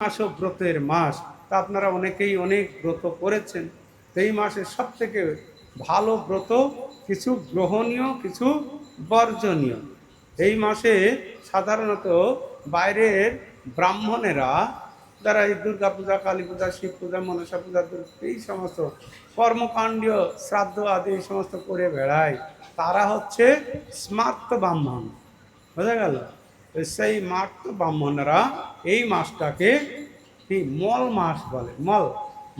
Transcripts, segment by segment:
মাসও ব্রতের মাস। তা আপনারা অনেকেই অনেক ব্রত করেছেন। এই মাসে সব থেকে ভালো ব্রত কিছু গ্রহণীয়, কিছু বর্জনীয়। এই মাসে সাধারণত বাইরের ব্রাহ্মণেরা, যারা এই দুর্গা পূজা, কালী পূজা, শিব পূজা, মনসা পূজা, এই সমস্ত কর্মকাণ্ডীয় শ্রাদ্ধ আদি এই সমস্ত করে বেড়ায়, তারা হচ্ছে স্মার্ত ব্রাহ্মণ। বোঝা গেল? সেই মার্ত ব্রাহ্মণরা এই মাসটাকে কি মল মাস বলে, মল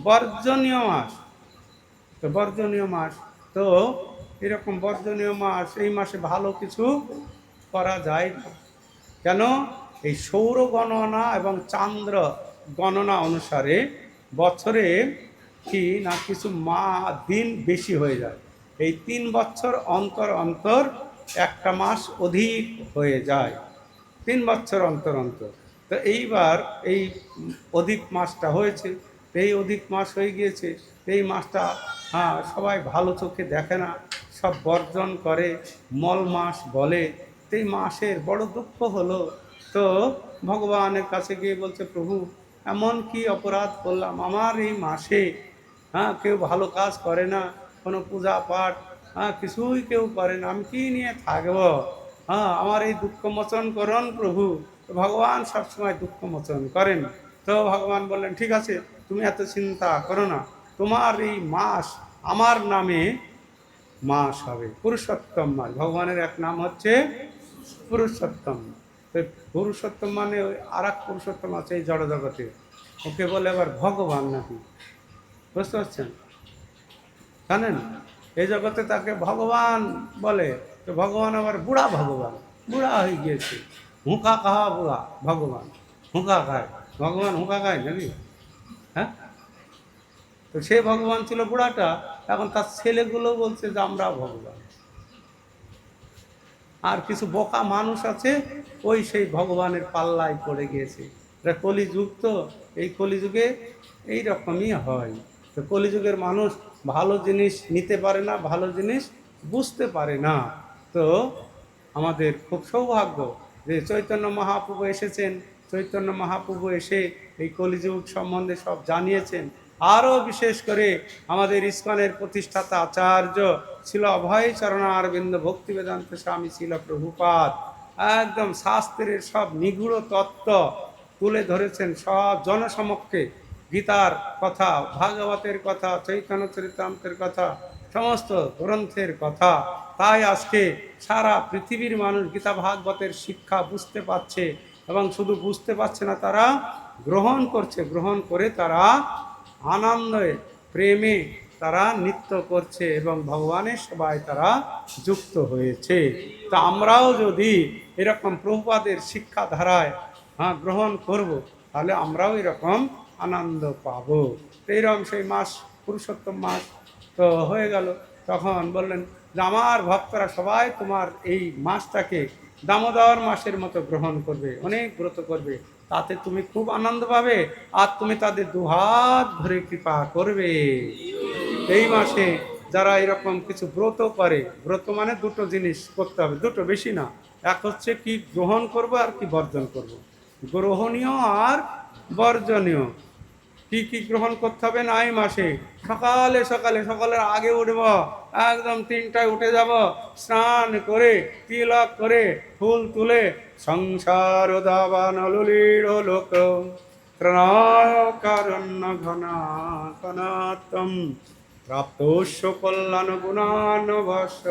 বর্জনীয় মাস। তো বর্জনীয় মাস, তো এরকম বর্জনীয় মাস, এই মাসে ভালো কিছু করা যায় না। কেন? এই সৌর গণনা এবং চান্দ্র গণনা অনুসারে বছরে কি না কিছু দিন বেশি হয়ে যায়। এই 3 বছর অন্তর অন্তর একটা মাস অধিক হয়ে যায়, 3 বছর অন্তর অন্তর। তো এইবার এই অধিক মাসটা হয়েছে, এই অধিক মাস হয়ে গিয়েছে, এই মাসটা সবাই ভালো চোখে দেখে না, সব বর্জন করে, মল মাস বলে। এই মাসের বড় দুঃখ হলো। তো ভগবানের কাছে গিয়ে বলছে, প্রভু এমন কি অপরাধ করলাম, আমার এই মাসে কেউ ভালো কাজ করে না, কোনো পূজা পাঠ কিছুই কেউ করে না, আমি কি নিয়ে থাকবো? আমার এই দুঃখ মোচন করুন প্রভু। তো ভগবান সবসময় দুঃখ মোচন করেন। তো ভগবান বললেন, ঠিক আছে, তুমি এত চিন্তা করো না, তোমার এই মাস আমার নামে মাস হবে, পুরুষোত্তম মাস। ভগবানের এক নাম হচ্ছে পুরুষোত্তম। তো পুরুষোত্তম মানে ওই আর এক পুরুষোত্তম আছে এই জড় জগতে, ওকে বলে আবার ভগবান নাকি, বুঝতে পারছেন? জানেন, এই জগতে তাকে ভগবান বলে। তো ভগবান আবার বুড়া ভগবান, বুড়া হয়ে গিয়েছে, হুঁকা খাওয়া বুড়া ভগবান, হুঁকা খায় ভগবান, হুঁকা খায় জানি। হ্যাঁ, তো সে ভগবান ছিল বুড়াটা, এখন তার ছেলেগুলো বলছে যে আমরা ভগবান। আর কিছু বোকা মানুষ আছে, ওই সেই ভগবানের পাল্লায় পড়ে গিয়েছে। এটা কলিযুগ, তো এই কলিযুগে এই রকমই হয়। তো কলিযুগের মানুষ ভালো জিনিস নিতে পারে না, ভালো জিনিস বুঝতে পারে না। তো আমাদের খুব সৌভাগ্য যে চৈতন্য মহাপ্রভু এসেছেন। চৈতন্য মহাপ্রভু এসে এই কলিযুগ সম্বন্ধে সব জানিয়েছেন। আরও বিশেষ করে আমাদের ইস্কনের প্রতিষ্ঠাতা আচার্য ছিল অভয় চরণারবিন্দ ভক্তি বেদান্ত স্বামী ছিল প্রভুপাদ, একদম শাস্ত্রের সব নিগূঢ় তত্ত্ব তুলে ধরেছেন সব জনসমক্ষে। গীতার কথা, ভাগবতের কথা, চৈতন্য চরিতামৃতের কথা, সমস্ত গ্রন্থের কথা। তাই আজকে সারা পৃথিবীর মানুষ গীতা ভাগবতের শিক্ষা বুঝতে পারছে, এবং শুধু বুঝতে পারছে না, তারা গ্রহণ করছে। গ্রহণ করে তারা আনন্দে, প্রেমে তারা নৃত্য করছে এবং ভগবানের সেবায় তারা যুক্ত হয়েছে। তা আমরাও যদি এরকম প্রভুপাদের শিক্ষাধারায় গ্রহণ করব, তাহলে আমরাও এরকম আনন্দ পাবো। তো এইরকম সেই মাস পুরুষোত্তম মাস তো হয়ে গেল। তখন বললেন যে আমার ভক্তরা সবাই তোমার এই মাসটাকে দামোদর মাসের মতো গ্রহণ করবে, অনেক ব্রত করবে, তাতে তুমি খুব আনন্দ পাবে, আর তুমি তাদের দুহাত ধরে কৃপা করবে। এই মাসে যারা এরকম কিছু ব্রত করে, ব্রত মানে দুটো জিনিস করতে হবে, দুটো, বেশি না। এক হচ্ছে কি গ্রহণ করব আর কি বর্জন করব, গ্রহণীয় আর বর্জনীয়। কি কি গ্রহণ করতে হবে না এই মাসে? সকালে সকালে, সকালের আগে উঠব, একদম 3টায় উঠে যাব, স্নান করে তিলক করে ফুল তুলে সংসার দাবান ললিড় লোক ত্রণায় কারণ্য ঘনা কনাতম প্রাপ্তস্য কল্যাণ গুণান বর্ষ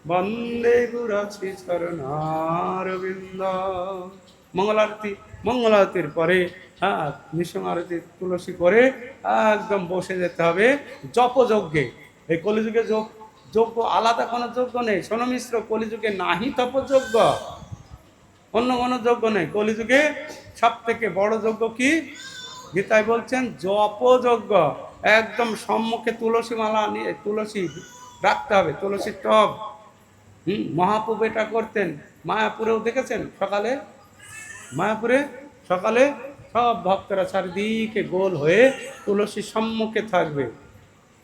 বন্দে গুরাছি চরণারবিন্দ। মঙ্গলারতি, মঙ্গলারতির পরে নিঃসঙ্গ আরতি তুলসী করে একদম বসে যেতে হবে জপযজ্ঞে। এই কলিযুগে যজ্ঞ আলাদা কোনো যজ্ঞ নেই, শোনো মিশ্র, কলিযুগে নাহি তপযজ্ঞ, অন্য কোনো যজ্ঞ নেই। কলিযুগে সব থেকে বড় যজ্ঞ কি? গীতায় বলছেন জপযজ্ঞ। একদম সম্মুখে তুলসী মালা নিয়ে তুলসী রাখতে হবে, তুলসীর টব। মহাপ্রভু এটা করতেন। মায়াপুরেও দেখেছেন সকালে, মায়াপুরে সকালে সব ভক্তরা চারিদিকে গোল হয়ে তুলসী সম্মুখে থাকবে।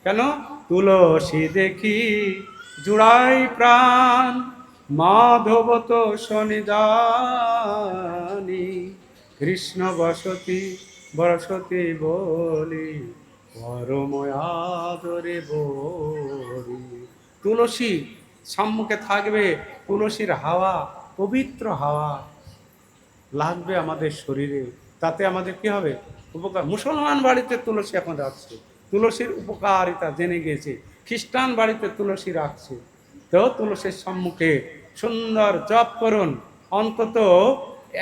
কেন? তুলসী দেখি জুড়াই প্রাণ, মাধব তো শনি জানি, কৃষ্ণ বসতি বসতি বলি পরময়াদরে বলি। তুলসী সম্মুখে থাকবে, তুলসীর হাওয়া, পবিত্র হাওয়া লাগবে আমাদের শরীরে, তাতে আমাদের কি হবে? উপকার। মুসলমান বাড়িতে তুলসী এখন রাখছে, তুলসীর উপকারিতা জেনে গিয়েছে। খ্রিস্টান বাড়িতে তুলসী রাখছে। তো তুলসীর সম্মুখে সুন্দর জপ করুন, অন্তত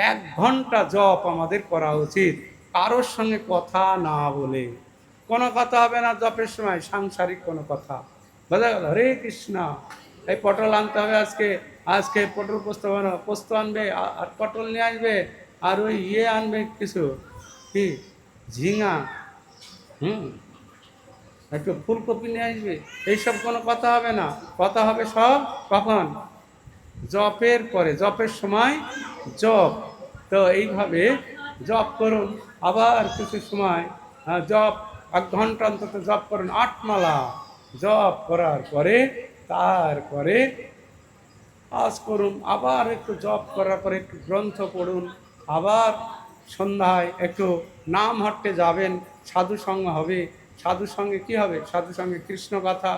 1 ঘন্টা জপ আমাদের করা উচিত, কারোর সঙ্গে কথা না বলে। কোনো কথা হবে না জপের সময়, সাংসারিক কোনো কথা। বোঝা গেল? হরে কৃষ্ণ। এই পটল আনতে হবে আজকে, আজকে পটল পোস্ত আনবে, আর পটল নিয়ে আসবে, আর ওই আনবে কিছু, কি ঝিঙা, একটু ফুলকপি নিয়ে আসবে। এইসব কোনো কথা হবে না, কথা হবে সব কখন? জপের পরে, জপের সময় জপ। তো এইভাবে জপ করুন। আবার কিছু সময় জপ 1 ঘন্টা অন্তত জপ করুন, 8 মালা জপ করার পরে তারপরে আজ করুন। আবার একটু জপ করার পরে একটু গ্রন্থ পড়ুন। আবার সন্ধ্যায় একটু নাম হাঁটতে যাবেন, সাধু সঙ্গ হবে। সাধু সঙ্গে কী হবে? সাধু সঙ্গে কৃষ্ণ কথা,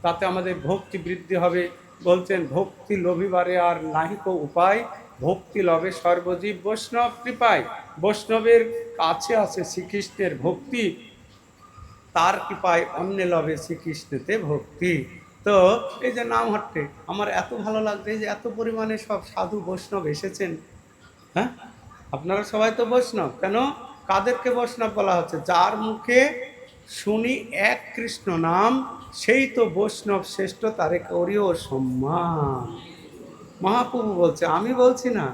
তাতে আমাদের ভক্তি বৃদ্ধি হবে। বলছেন ভক্তি লভিবারে আর নাহিক উপায়, ভক্তি লভে সর্বজীব বৈষ্ণব কৃপায়। বৈষ্ণবের কাছে আছে শ্রীকৃষ্ণের ভক্তি, তার কৃপায় অন্য লভে শ্রীকৃষ্ণেতে ভক্তি। তো এই যে নাম হাঁটতে আমার এত ভালো লাগছে, যে এত পরিমাণে সব সাধু বৈষ্ণব এসেছেন। হ্যাঁ, আপনারা সবাই তো বৈষ্ণব। কেন? কাদেরকে বৈষ্ণব বলা হচ্ছে? যার মুখে শুনি এক কৃষ্ণ নাম, সেই তো বৈষ্ণব শ্রেষ্ঠ, তারে করিও সম্মান। মহাপ্রভু বলছে, আমি বলছি না।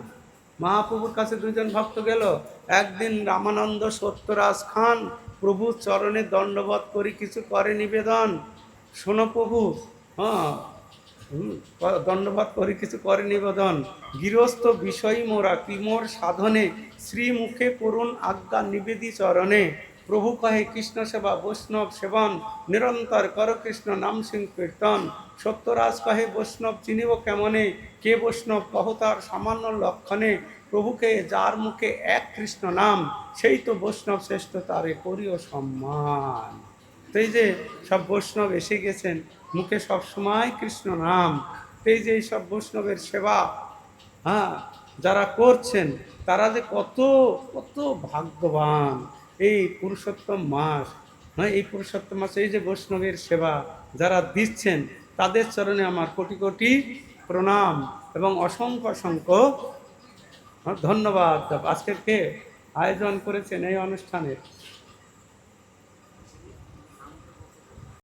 মহাপ্রভুর কাছে 2জন ভক্ত গেল। একদিন রামানন্দ সত্যরাজ খান প্রভুর চরণে দণ্ডবত করি কিছু করে নিবেদন। শোনো প্রভু, হ্যাঁ, দণ্ডবত করি কিছু করে নিবেদন। গৃহস্থ বিষয়ী মোরা কি মোর সাধনে, শ্রীমুখে করুণ আজ্ঞা নিবেদি চরণে। প্রভু কহে কৃষ্ণ সেবা বৈষ্ণব সেবন, নিরন্তর কর কৃষ্ণ নাম সংকীর্তন। সত্যরাজ কহে বৈষ্ণব চিনিব কেমনে, কে বৈষ্ণব কহ তার সামান্য লক্ষণে। প্রভুকে যার মুখে এক কৃষ্ণ নাম, সেই তো বৈষ্ণব শ্রেষ্ঠ, তারে করিও সম্মান। তো এই যে সব বৈষ্ণব এসে গেছেন, মুখে সব সময় কৃষ্ণ নাম। তো এই যে সব বৈষ্ণবের সেবা, হ্যাঁ, যারা করছেন, তারা যে কত কত ভাগ্যবান। এই পুরুষোত্তম মাস, হ্যাঁ, এই পুরুষোত্তম মাসে এই যে বৈষ্ণবের সেবা যারা দিচ্ছেন, তাদের চরণে আমার কোটি কোটি প্রণাম এবং অসংখ্য অসংখ্য ধন্যবাদ। আজকের কে আয়োজন করেছেন এই অনুষ্ঠানের?